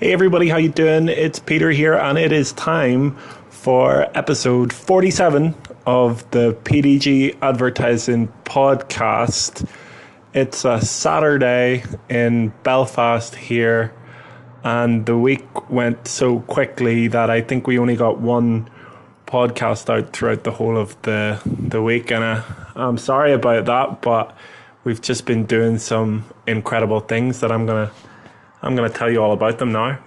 Hey everybody, how you doing? It's Peter here, and it is time for episode 47 of the PDG Advertising Podcast. It's a Saturday in Belfast here, and the week went so quickly that I think we only got one podcast out throughout the whole of the week, and I'm sorry about that, but we've just been doing some incredible things that I'm gonna tell you all about them now.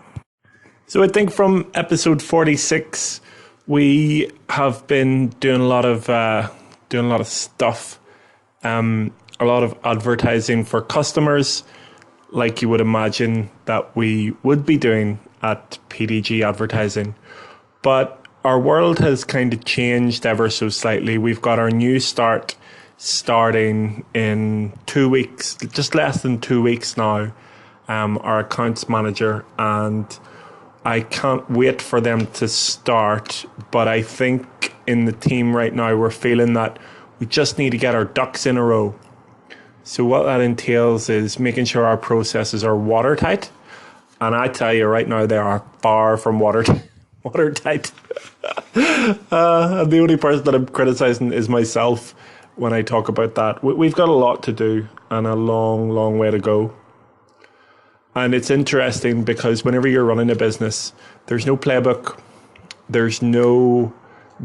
So I think from episode 46, we have been doing a lot of stuff, a lot of advertising for customers, like you would imagine that we would be doing at PDG Advertising. But our world has kind of changed ever so slightly. We've got our new starting in 2 weeks, just less than 2 weeks now. Our accounts manager, and I can't wait for them to start. But I think in the team right now, we're feeling that we just need to get our ducks in a row. So what that entails is making sure our processes are watertight. And I tell you right now, they are far from watertight. And the only person that I'm criticizing is myself when I talk about that. We've got a lot to do and a long, long way to go. And it's interesting because whenever you're running a business, there's no playbook, there's no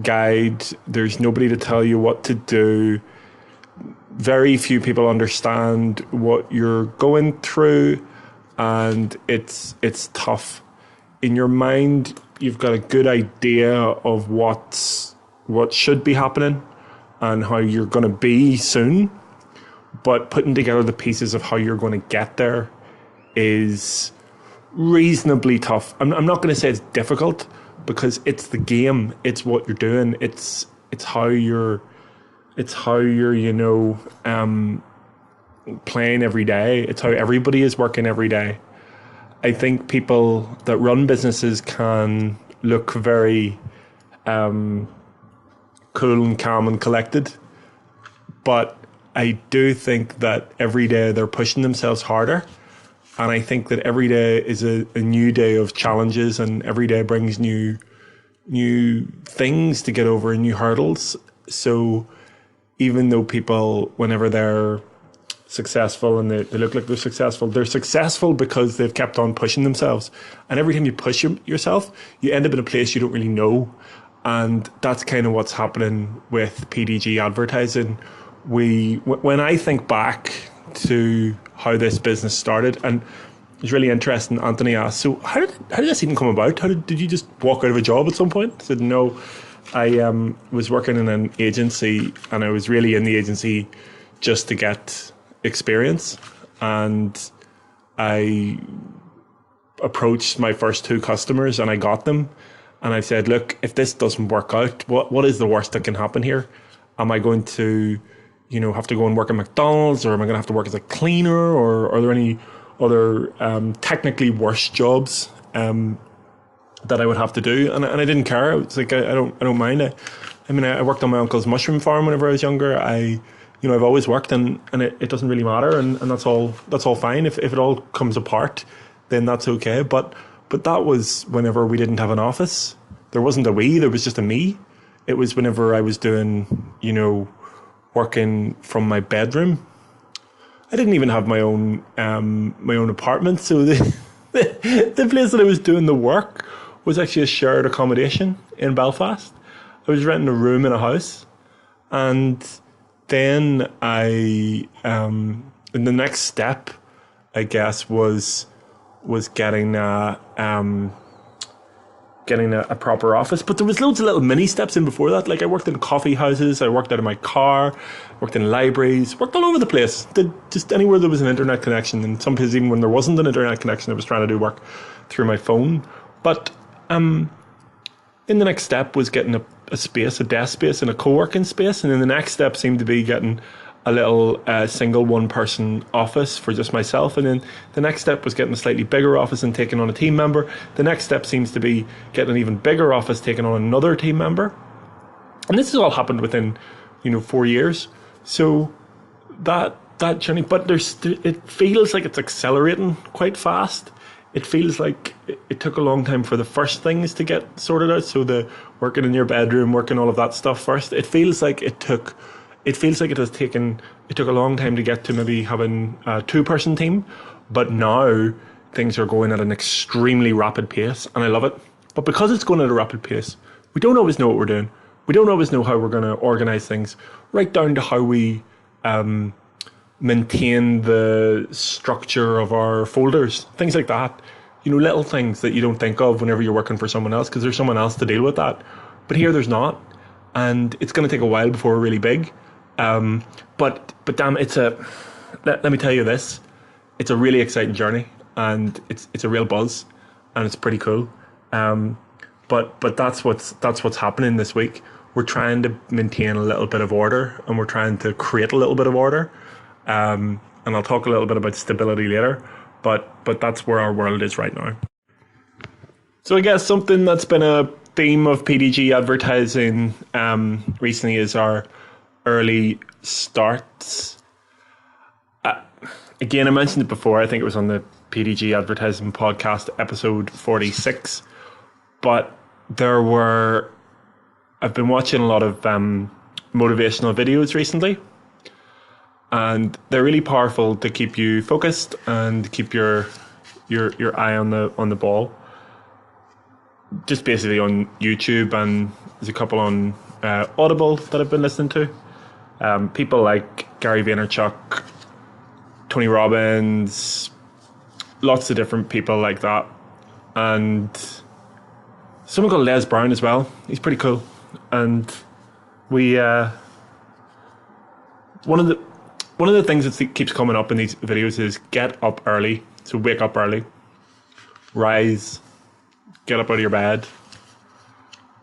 guide, there's nobody to tell you what to do. Very few people understand what you're going through, and it's tough. In your mind, you've got a good idea of what should be happening and how you're going to be soon, but putting together the pieces of how you're going to get there is reasonably tough. I'm not going to say it's difficult, because it's the game, it's what you're doing, it's how you're playing every day. It's how everybody is working every day. I think people that run businesses can look very cool and calm and collected, but I do think that every day they're pushing themselves harder. And I think that every day is a new day of challenges, and every day brings new things to get over and new hurdles. So even though people, whenever they're successful and they look like they're successful because they've kept on pushing themselves. And every time you push yourself, you end up in a place you don't really know. And that's kind of what's happening with PDG Advertising. When I think back to how this business started, and it was really interesting, Anthony asked, so how did this even come about? Did you just walk out of a job at some point? I said, no, I was working in an agency, and I was really in the agency just to get experience. And I approached my first 2 customers and I got them. And I said, look, if this doesn't work out, what is the worst that can happen here? Am I going to have to go and work at McDonald's, or am I going to have to work as a cleaner, or are there any other technically worse jobs that I would have to do? And I didn't care. It's like I don't mind it. I worked on my uncle's mushroom farm whenever I was younger. I've always worked, and it doesn't really matter, and that's all fine. If it all comes apart, then that's okay. But that was whenever we didn't have an office. There wasn't a we, there was just a me. It was whenever I was doing, working from my bedroom. I didn't even have my own apartment, so the place that I was doing the work was actually a shared accommodation in Belfast. I was renting a room in a house, and then the next step, I guess, was getting a proper office. But there was loads of little mini steps in before that. Like I worked in coffee houses, I worked out of my car, worked in libraries, worked all over the place. Did just anywhere there was an internet connection, and some places even when there wasn't an internet connection, I was trying to do work through my phone. But then the next step was getting a desk space and a co-working space, and then the next step seemed to be getting a little single one-person office for just myself. And then the next step was getting a slightly bigger office and taking on a team member. The next step seems to be getting an even bigger office, taking on another team member. And this has all happened within, 4 years. So that journey, but it feels like it's accelerating quite fast. it feels like it took a long time for the first things to get sorted out. So the working in your bedroom, working all of that stuff first. It feels like it took a long time to get to maybe having a 2-person team, but now things are going at an extremely rapid pace, and I love it. But because it's going at a rapid pace, we don't always know what we're doing. We don't always know how we're going to organize things, right down to how we maintain the structure of our folders, things like that. Little things that you don't think of whenever you're working for someone else, because there's someone else to deal with that. But here there's not, and it's going to take a while before we're really big. But damn, let me tell you this, it's a really exciting journey, and it's a real buzz, and it's pretty cool. But that's what's happening this week. We're trying to maintain a little bit of order, and we're trying to create a little bit of order. And I'll talk a little bit about stability later, but that's where our world is right now. So I guess something that's been a theme of PDG advertising recently is our early starts. Again, I mentioned it before. I think it was on the PDG Advertising Podcast, episode 46. But I've been watching a lot of motivational videos recently, and they're really powerful to keep you focused and keep your eye on the ball. Just basically on YouTube, and there's a couple on Audible that I've been listening to. People like Gary Vaynerchuk, Tony Robbins, lots of different people like that, and someone called Les Brown as well. He's pretty cool. And we one of the things that keeps coming up in these videos is get up early. So wake up early, rise, get up out of your bed.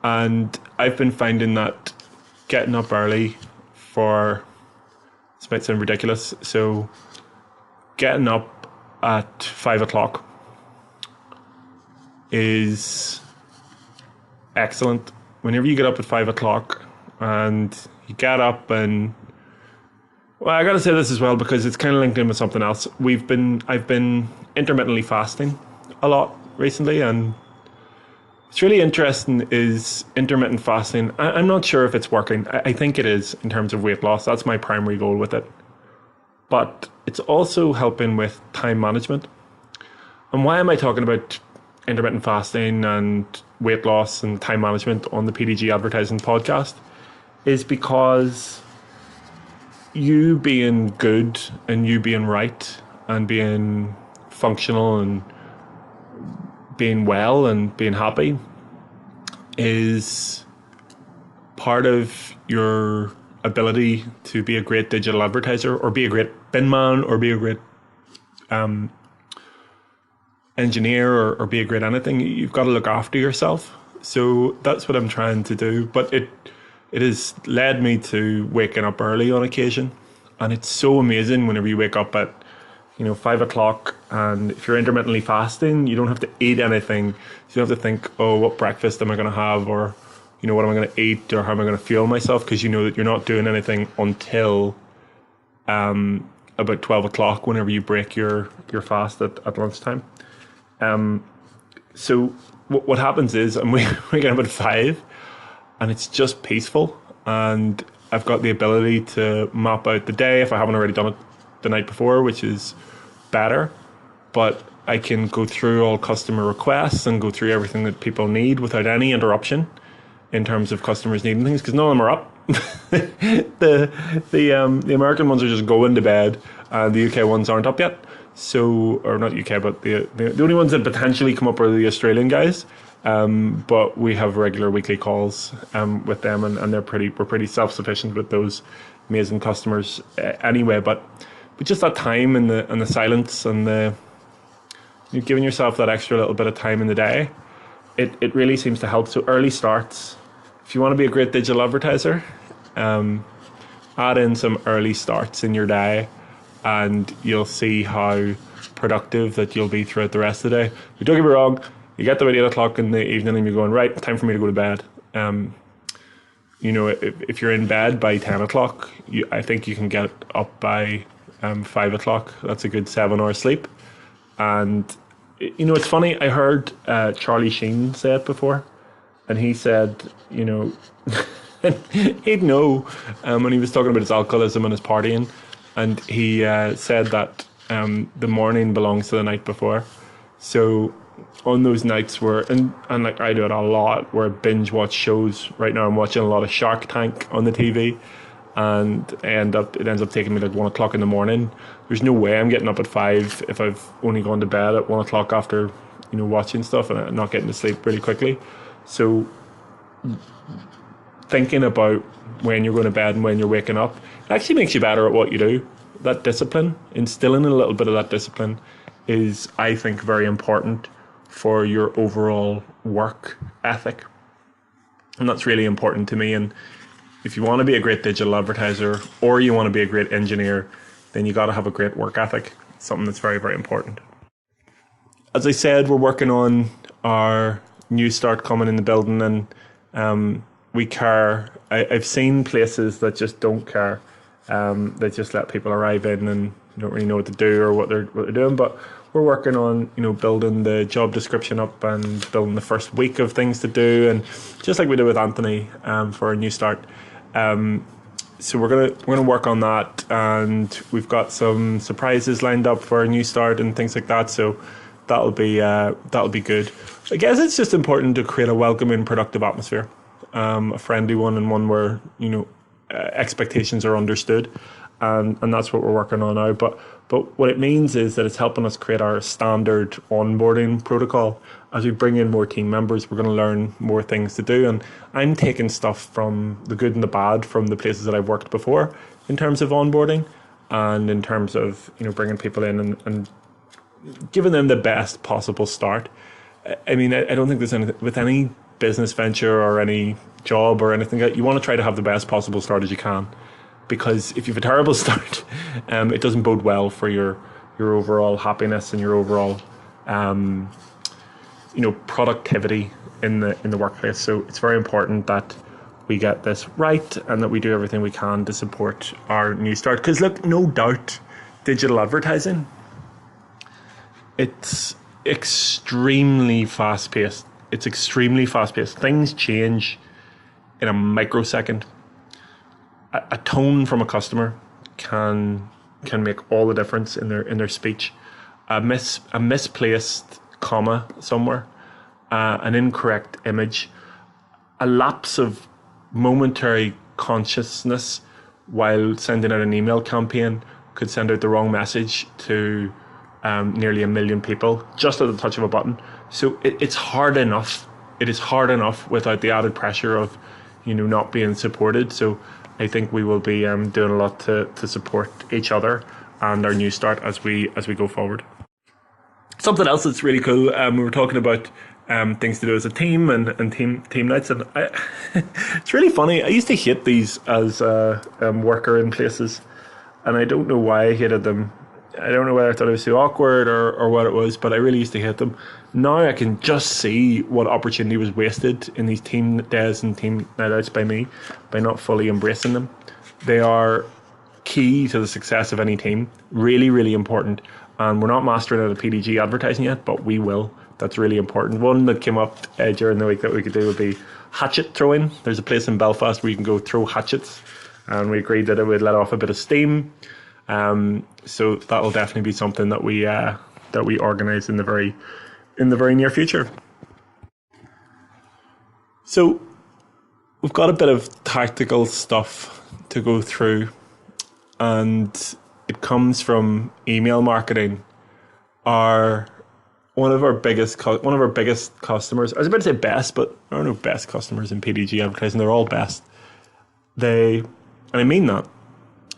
And I've been finding that getting up early this might sound ridiculous, so getting up at 5 o'clock is excellent. Whenever you get up at 5 o'clock and you get up and, well, I gotta say this as well because it's kind of linked in with something else. I've been intermittently fasting a lot recently, and what's really interesting is intermittent fasting. I'm not sure if it's working. I think it is in terms of weight loss. That's my primary goal with it. But it's also helping with time management. And why am I talking about intermittent fasting and weight loss and time management on the PDG Advertising Podcast? Is because you being good and you being right and being functional and being well and being happy is part of your ability to be a great digital advertiser, or be a great bin man, or be a great engineer, or be a great anything. You've got to look after yourself. So that's what I'm trying to do. But it has led me to waking up early on occasion, and it's so amazing whenever you wake up at 5 o'clock, and if you're intermittently fasting, you don't have to eat anything. You don't have to think, oh, what breakfast am I going to have, or what am I going to eat, or how am I going to fuel myself, because you know that you're not doing anything until about 12 o'clock whenever you break your fast at lunchtime. So what happens is I'm waking up at 5, and it's just peaceful, and I've got the ability to map out the day if I haven't already done it the night before, which is better. But I can go through all customer requests and go through everything that people need without any interruption in terms of customers needing things, because none of them are up. the American ones are just going to bed, and the UK ones aren't up yet. So, or not UK, but the only ones that potentially come up are the Australian guys. But we have regular weekly calls with them, and we're pretty self-sufficient with those amazing customers anyway. But just that time and the silence and you're giving yourself that extra little bit of time in the day, it really seems to help. So early starts, if you want to be a great digital advertiser, add in some early starts in your day, and you'll see how productive that you'll be throughout the rest of the day. But don't get me wrong, you get to about 8 o'clock in the evening and you're going, right, time for me to go to bed. If you're in bed by 10 o'clock, I think you can get up by 5 o'clock. That's a good 7 hours sleep. And you know, it's funny. I heard Charlie Sheen say it before, and he said, you know, he'd know when he was talking about his alcoholism and his partying, and he said that the morning belongs to the night before. So on those nights where, and like I do it a lot, where I binge watch shows. Right now I'm watching a lot of Shark Tank on the TV, and it ends up taking me like 1 o'clock in the morning. There's no way I'm getting up at 5 if I've only gone to bed at 1 o'clock after, you know, watching stuff and not getting to sleep really quickly. So thinking about when you're going to bed and when you're waking up, it actually makes you better at what you do. That discipline, instilling a little bit of that discipline, is, I think, very important for your overall work ethic. And that's really important to me. And if you want to be a great digital advertiser or you want to be a great engineer, then you got to have a great work ethic. It's something that's very, very important. As I said, we're working on our new start coming in the building, and we care. I've seen places that just don't care. They just let people arrive in and don't really know what to do or what they're doing. But we're working on, you know, building the job description up and building the first week of things to do, and just like we did with Anthony for a new start. So we're gonna work on that, and we've got some surprises lined up for a new start and things like that. So that'll be good. I guess it's just important to create a welcoming, productive atmosphere, a friendly one, and one where, you know, expectations are understood, and that's what we're working on now. But what it means is that it's helping us create our standard onboarding protocol. As we bring in more team members, we're going to learn more things to do, and I'm taking stuff from the good and the bad from the places that I've worked before in terms of onboarding, and in terms of, you know, bringing people in and giving them the best possible start. I mean, I don't think there's anything with any business venture or any job or anything. You want to try to have the best possible start as you can, because if you have a terrible start, it doesn't bode well for your overall happiness and your overall you know, productivity in the workplace. So it's very important that we get this right and that we do everything we can to support our new start. Because look, no doubt, digital advertising, it's extremely fast paced. Things change in a microsecond. A tone from a customer can make all the difference in their speech. A misplaced comma somewhere, an incorrect image, a lapse of momentary consciousness while sending out an email campaign could send out the wrong message to nearly 1 million people just at the touch of a button. So it's hard enough. It is hard enough without the added pressure of, you know, not being supported. So I think we will be doing a lot to support each other and our new start as we go forward. Something else that's really cool, we were talking about things to do as a team and team nights, and it's really funny. I used to hate these as a worker in places, and I don't know why I hated them. I don't know whether I thought it was too awkward or what it was, but I really used to hate them. Now I can just see what opportunity was wasted in these team days and team night outs by me, by not fully embracing them. They are key to the success of any team. Really, really important. And we're not mastering it at PDG Advertising yet, but we will. That's really important. One that came up during the week that we could do would be hatchet throwing. There's a place in Belfast where you can go throw hatchets, and we agreed that it would let off a bit of steam. So that will definitely be something that we organise in the very near future. So we've got a bit of tactical stuff to go through, and it comes from email marketing. One of our biggest customers. I was about to say best, but there are no best customers in PDG advertising. They're all best. And I mean that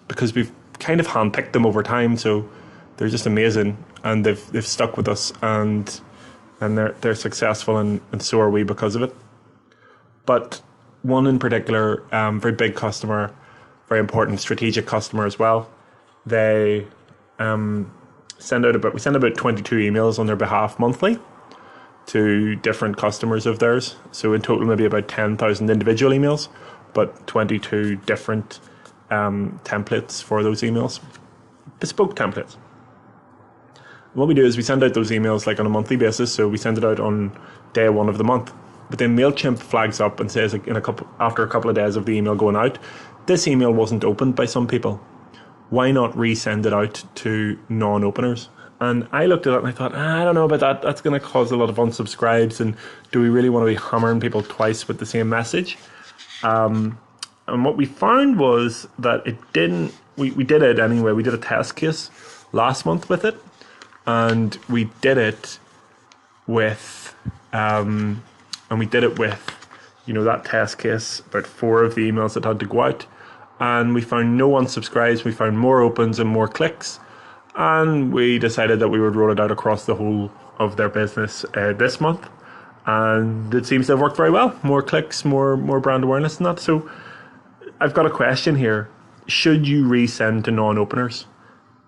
because we've kind of handpicked them over time, so they're just amazing, and they've stuck with us, and they're successful, and so are we because of it. But one in particular, very big customer, very important strategic customer as well. They send about 22 emails on their behalf monthly to different customers of theirs. So in total, maybe about 10,000 individual emails, but 22 different templates for those emails, bespoke templates. What we do is we send out those emails like on a monthly basis. So we send it out on day one of the month. But then MailChimp flags up and says, like, after a couple of days of the email going out, this email wasn't opened by some people. Why not resend it out to non-openers? And I looked at it and I thought, I don't know about that. That's going to cause a lot of unsubscribes. And do we really want to be hammering people twice with the same message? And what we found was that it didn't. We did it anyway. We did a test case last month with it, and we did it with, that test case, about 4 of the emails that had to go out. And we found no unsubscribes, we found more opens and more clicks. And we decided that we would roll it out across the whole of their business this month. And it seems to have worked very well. More clicks, more brand awareness and that. So I've got a question here. Should you resend to non-openers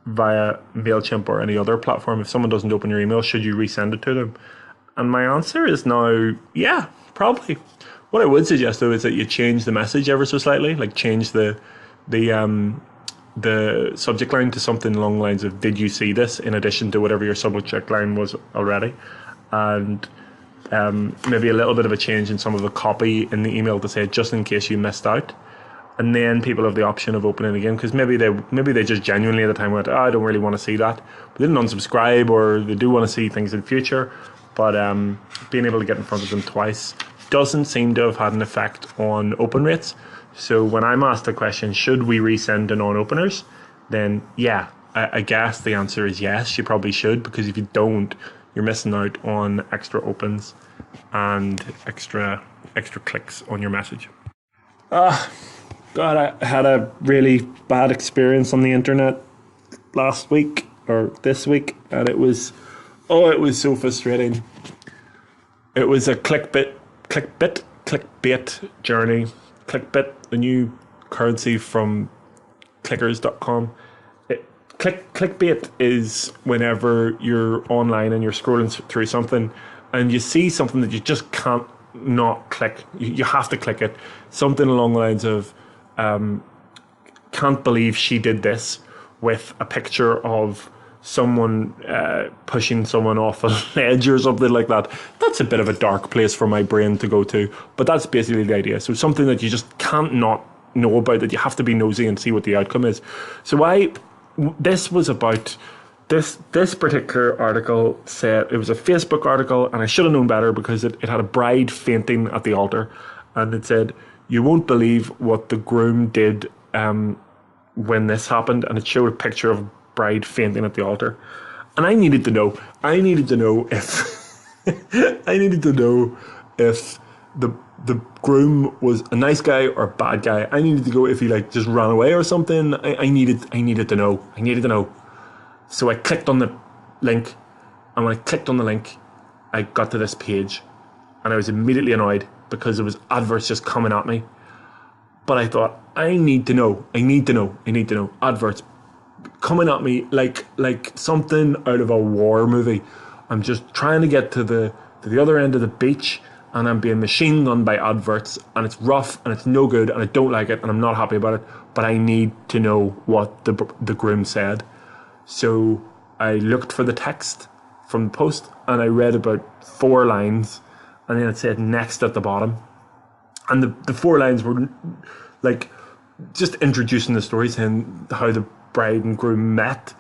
via MailChimp or any other platform? If someone doesn't open your email, should you resend it to them? And my answer is now, yeah, probably. What I would suggest though is that you change the message ever so slightly, like change the subject line to something along the lines of "Did you see this?" in addition to whatever your subject line was already, and maybe a little bit of a change in some of the copy in the email to say just in case you missed out, and then people have the option of opening again because maybe they just genuinely at the time went, I don't really want to see that, but they didn't unsubscribe or they do want to see things in future, but being able to get in front of them twice doesn't seem to have had an effect on open rates. So when I'm asked the question, should we resend to non-openers? Then yeah, I guess the answer is yes, you probably should, because if you don't, you're missing out on extra opens and extra clicks on your message. God, I had a really bad experience on the internet last week or this week, and it was so frustrating. It was a clickbait journey. Clickbait, the new currency from clickers.com. Clickbait is whenever you're online and you're scrolling through something and you see something that you just can't not click. You have to click it. Something along the lines of, can't believe she did this, with a picture of someone pushing someone off a ledge or something like that. That's a bit of a dark place for my brain to go to, but that's basically the idea. So something that you just can't not know about, that you have to be nosy and see what the outcome is. So this was about this particular article. Said it was a Facebook article, and I should have known better because it had a bride fainting at the altar, and it said, "You won't believe what the groom did when this happened," and it showed a picture of bride fainting at the altar. And I needed to know if if the groom was a nice guy or a bad guy. I needed to go if he just ran away or something. I needed to know. So I clicked on the link, and when I clicked on the link, I got to this page, and I was immediately annoyed because there was adverts just coming at me. But I thought, I need to know. Adverts coming at me like something out of a war movie. I'm just trying to get to the other end of the beach, and I'm being machine gunned by adverts, and it's rough and it's no good, and I don't like it, and I'm not happy about it, but I need to know what the groom said. So I looked for the text from the post, and I read about 4 lines, and then it said next at the bottom. And the 4 lines were just introducing the story, saying how the bride and groom met.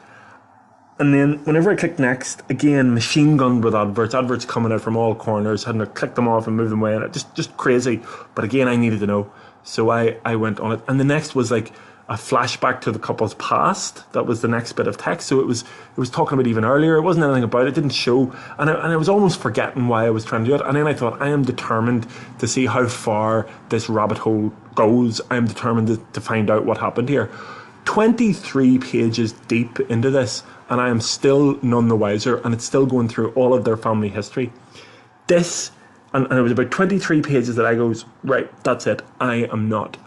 And then whenever I clicked next, again, machine gunned with adverts coming out from all corners, having to click them off and move them away, and just crazy. But again, I needed to know. So I went on it. And the next was a flashback to the couple's past. That was the next bit of text. So it was talking about even earlier. It wasn't anything about it. It didn't show. And I was almost forgetting why I was trying to do it. And then I thought, I am determined to see how far this rabbit hole goes. I am determined to find out what happened here. 23 pages deep into this, and I am still none the wiser, and it's still going through all of their family history. And it was about 23 pages that I goes, right, that's it. I am not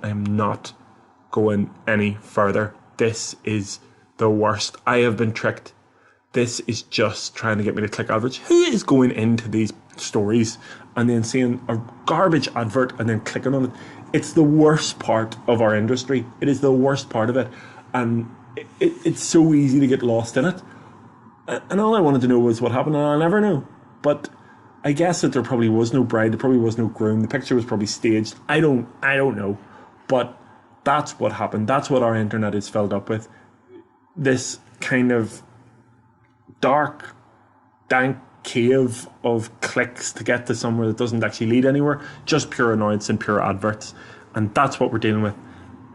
going any further. This is the worst. I have been tricked. This is just trying to get me to click adverts. Who is going into these stories and then seeing a garbage advert and then clicking on it? It's the worst part of our industry. It is the worst part of it. And it's so easy to get lost in it. And all I wanted to know was what happened, and I'll never know. But I guess that there probably was no bride, there probably was no groom, the picture was probably staged. I don't know. But that's what happened. That's what our internet is filled up with. This kind of dark, dank cave of clicks to get to somewhere that doesn't actually lead anywhere. Just pure annoyance and pure adverts. And that's what we're dealing with.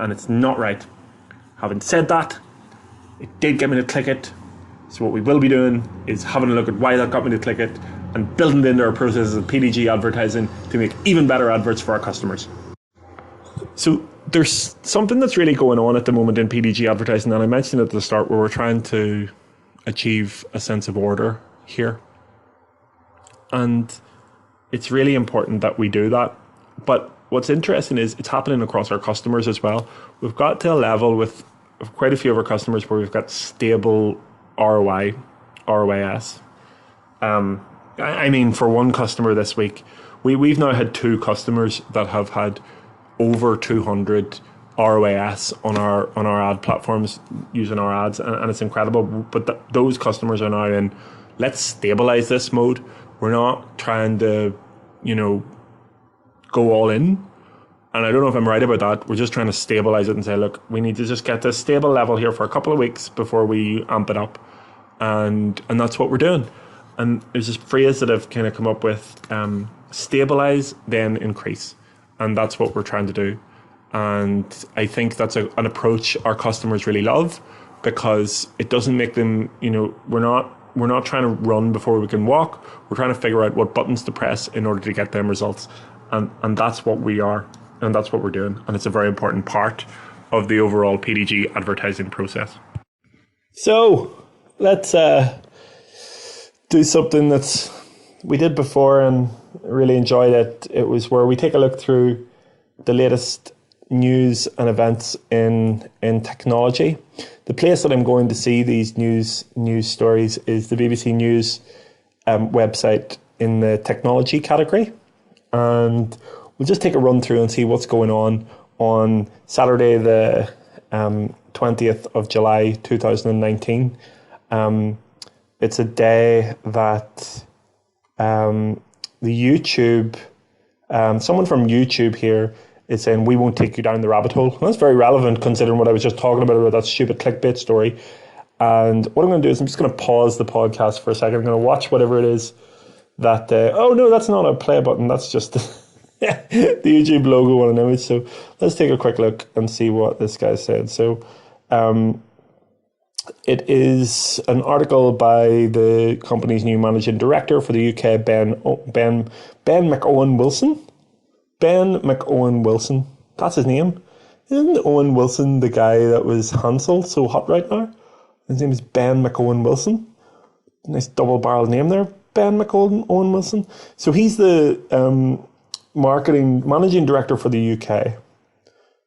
And it's not right. Having said that, it did get me to click it. So what we will be doing is having a look at why that got me to click it and building it into our processes of PDG advertising to make even better adverts for our customers. So there's something that's really going on at the moment in PDG advertising, and I mentioned at the start, where we're trying to achieve a sense of order here. And it's really important that we do that. But what's interesting is it's happening across our customers as well. We've got to a level with quite a few of our customers where we've got stable ROI, ROAS. I mean, for one customer this week, we've now had 2 customers that have had over 200 ROAS on our ad platforms using our ads, and it's incredible. But those customers are now in, let's stabilize this mode. We're not trying to, go all in. And I don't know if I'm right about that. We're just trying to stabilize it and say, look, we need to just get this stable level here for a couple of weeks before we amp it up. And that's what we're doing. And there's this phrase that I've kind of come up with, stabilize, then increase. And that's what we're trying to do. And I think that's an approach our customers really love, because it doesn't make them, we're not trying to run before we can walk. We're trying to figure out what buttons to press in order to get them results. And that's what we are. And that's what we're doing. And it's a very important part of the overall PDG advertising process. So let's do something that we did before and really enjoyed it. It was where we take a look through the latest news and events in technology. The place that I'm going to see these news stories is the BBC News website in the technology category. And we'll just take a run through and see what's going on Saturday, the 20th of July, 2019. It's a day that the YouTube, someone from YouTube here is saying, we won't take you down the rabbit hole. And that's very relevant considering what I was just talking about that stupid clickbait story. And what I'm going to do is I'm just going to pause the podcast for a second. I'm going to watch whatever it is that, oh no, that's not a play button. That's just the YouTube logo on an image. So let's take a quick look and see what this guy said. So it is an article by the company's new managing director for the UK, Ben McOwen Wilson. Ben McOwen Wilson, that's his name. Isn't Owen Wilson the guy that was Hansel so hot right now? His name is Ben McOwen Wilson. Nice double-barreled name there, Ben McOwen Wilson. So he's the managing director for the UK.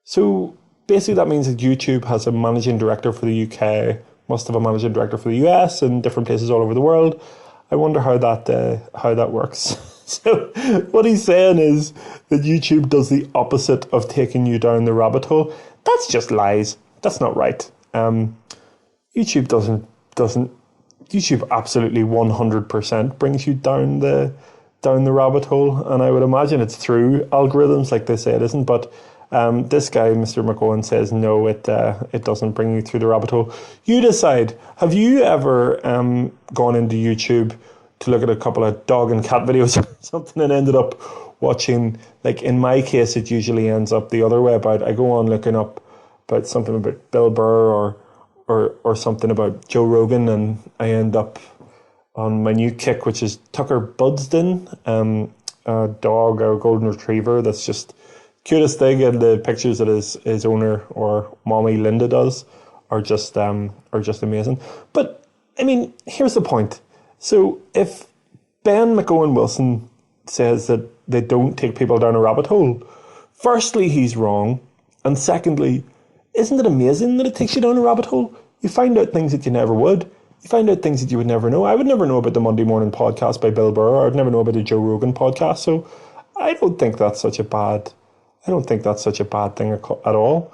So basically that means that YouTube has a managing director for the UK, must have a managing director for the US and different places all over the world. I wonder how that works. So what he's saying is that YouTube does the opposite of taking you down the rabbit hole. That's just lies. That's not right. YouTube doesn't. YouTube absolutely 100% brings you down the rabbit hole, and I would imagine it's through algorithms, like they say it isn't. But this guy, Mr. McGowan, says no, it doesn't bring you through the rabbit hole. You decide. Have you ever gone into YouTube to look at a couple of dog and cat videos or something and ended up watching, like in my case, it usually ends up the other way about, I go on looking up about something about Bill Burr or something about Joe Rogan, and I end up on my new kick, which is Tucker Budston, a dog or a golden retriever that's just cutest thing, and the pictures that his owner or mommy Linda does are just amazing. But I mean, here's the point. So if Ben McOwen Wilson says that they don't take people down a rabbit hole, firstly, he's wrong. And secondly, isn't it amazing that it takes you down a rabbit hole? You find out things that you never would. You find out things that you would never know. I would never know about the Monday Morning Podcast by Bill Burr, or I'd never know about the Joe Rogan podcast. So I don't think that's such a bad thing at all.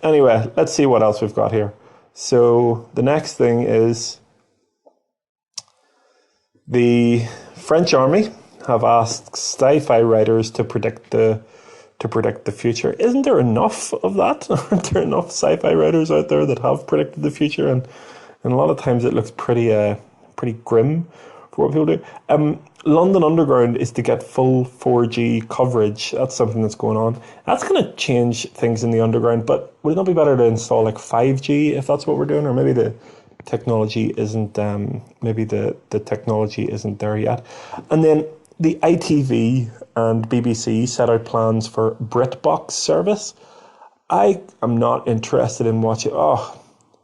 Anyway, let's see what else we've got here. So the next thing is The French army have asked sci-fi writers to predict the future. Isn't there enough of that? Aren't there enough sci-fi writers out there that have predicted the future? And a lot of times it looks pretty grim for what people do. London Underground is to get full 4G coverage. That's something that's going on. That's going to change things in the underground, but would it not be better to install like 5G if that's what we're doing? Or maybe the technology isn't the technology isn't there yet. And then the ITV and BBC set out plans for BritBox service. I am not interested in watching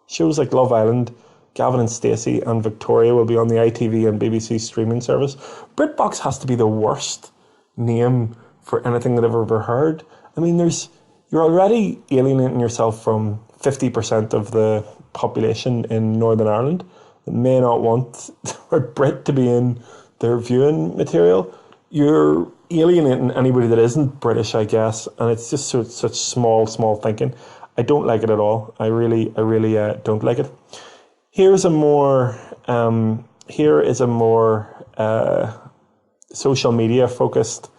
shows like Love Island. Gavin and Stacey and Victoria will be on the ITV and BBC streaming service. BritBox has to be the worst name for anything that I've ever heard. I mean, you're already alienating yourself from 50% of the population in Northern Ireland that may not want the word Brit to be in their viewing material. You're alienating anybody that isn't British, I guess, and it's just such small thinking. I don't like it at all. I really don't like it. Here is a more social media focused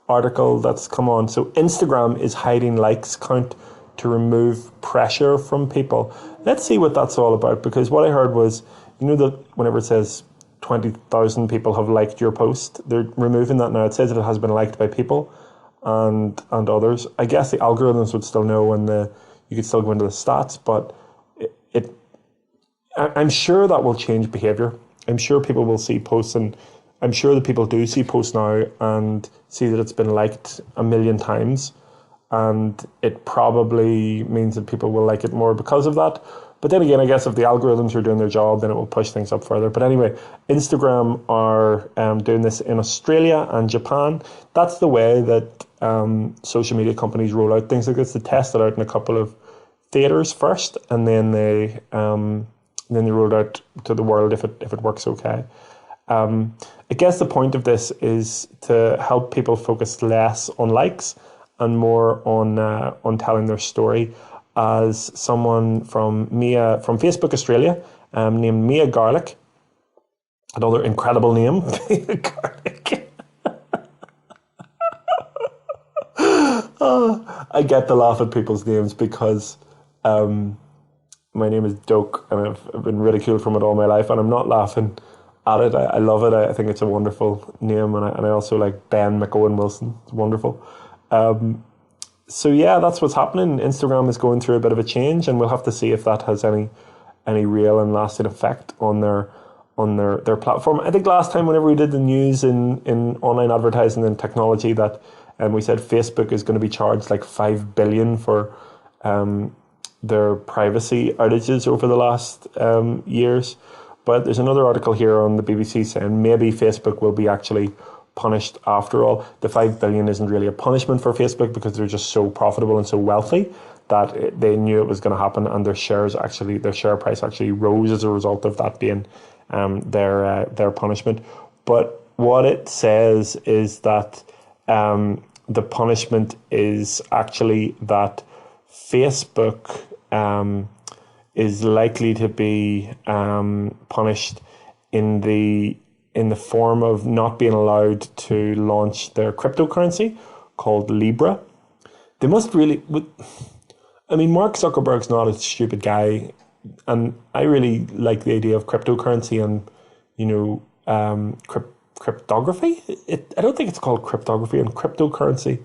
article that's come on. So Instagram is hiding likes count to remove pressure from people. Let's see what that's all about, because what I heard was, that whenever it says 20,000 people have liked your post, they're removing that now. It says that it has been liked by people and others. I guess the algorithms would still know, and you could still go into the stats, but I'm sure that will change behaviour. I'm sure people will see posts, and I'm sure that people do see posts now and see that it's been liked 1 million times, and it probably means that people will like it more because of that. But then again, I guess if the algorithms are doing their job, then it will push things up further. But anyway, Instagram are doing this in Australia and Japan. That's the way that social media companies roll out things like this. They test it out in a couple of theatres first, and then they roll it out to the world if it works okay. I guess the point of this is to help people focus less on likes and more on telling their story. As someone from Facebook Australia, named Mia Garlic, another incredible name, Mia Garlic. I get to laugh at people's names because my name is Doke, and I've been ridiculed from it all my life, and I'm not laughing at it. I love it. I think it's a wonderful name, and I also like Ben McOwen Wilson. It's wonderful. So yeah, that's what's happening. Instagram is going through a bit of a change, and we'll have to see if that has any real and lasting effect on their platform. I think last time, whenever we did the news in online advertising and technology, that we said Facebook is going to be charged like $5 billion for their privacy outages over the last years. But there's another article here on the BBC saying maybe Facebook will be actually punished after all. The $5 billion isn't really a punishment for Facebook because they're just so profitable and so wealthy that they knew it was going to happen, and their share price actually rose as a result of that being their punishment. But what it says is that the punishment is actually that Facebook is likely to be punished in the form of not being allowed to launch their cryptocurrency called Libra. They must really... Mark Zuckerberg's not a stupid guy, and I really like the idea of cryptocurrency and, cryptography. I don't think it's called cryptography and cryptocurrency.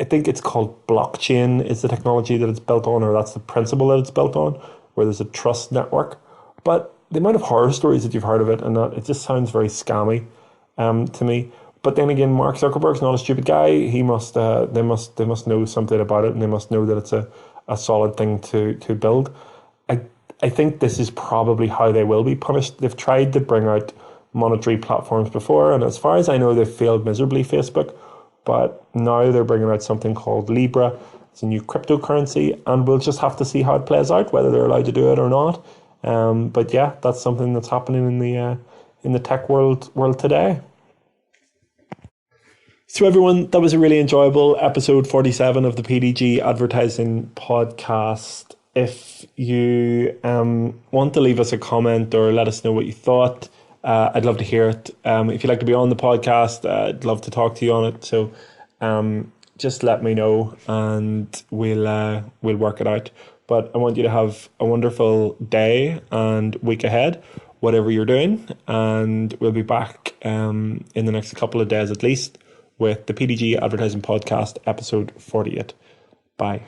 I think it's called blockchain is the technology that it's built on, or that's the principle that it's built on, where there's a trust network. But the amount of horror stories that you've heard of it, and it just sounds very scammy to me. But then again, Mark Zuckerberg's not a stupid guy. They must know something about it, and they must know that it's a solid thing to build. I think this is probably how they will be punished. They've tried to bring out monetary platforms before, and as far as I know, they've failed miserably, Facebook. But now they're bringing out something called Libra. It's a new cryptocurrency, and we'll just have to see how it plays out, whether they're allowed to do it or not. But yeah, that's something that's happening in the tech world today. So everyone, that was a really enjoyable episode 47 of the PDG Advertising Podcast. If you want to leave us a comment or let us know what you thought, I'd love to hear it. If you'd like to be on the podcast, I'd love to talk to you on it. So just let me know and we'll work it out. But I want you to have a wonderful day and week ahead, whatever you're doing. And we'll be back in the next couple of days at least with the PDG Advertising Podcast, episode 48. Bye.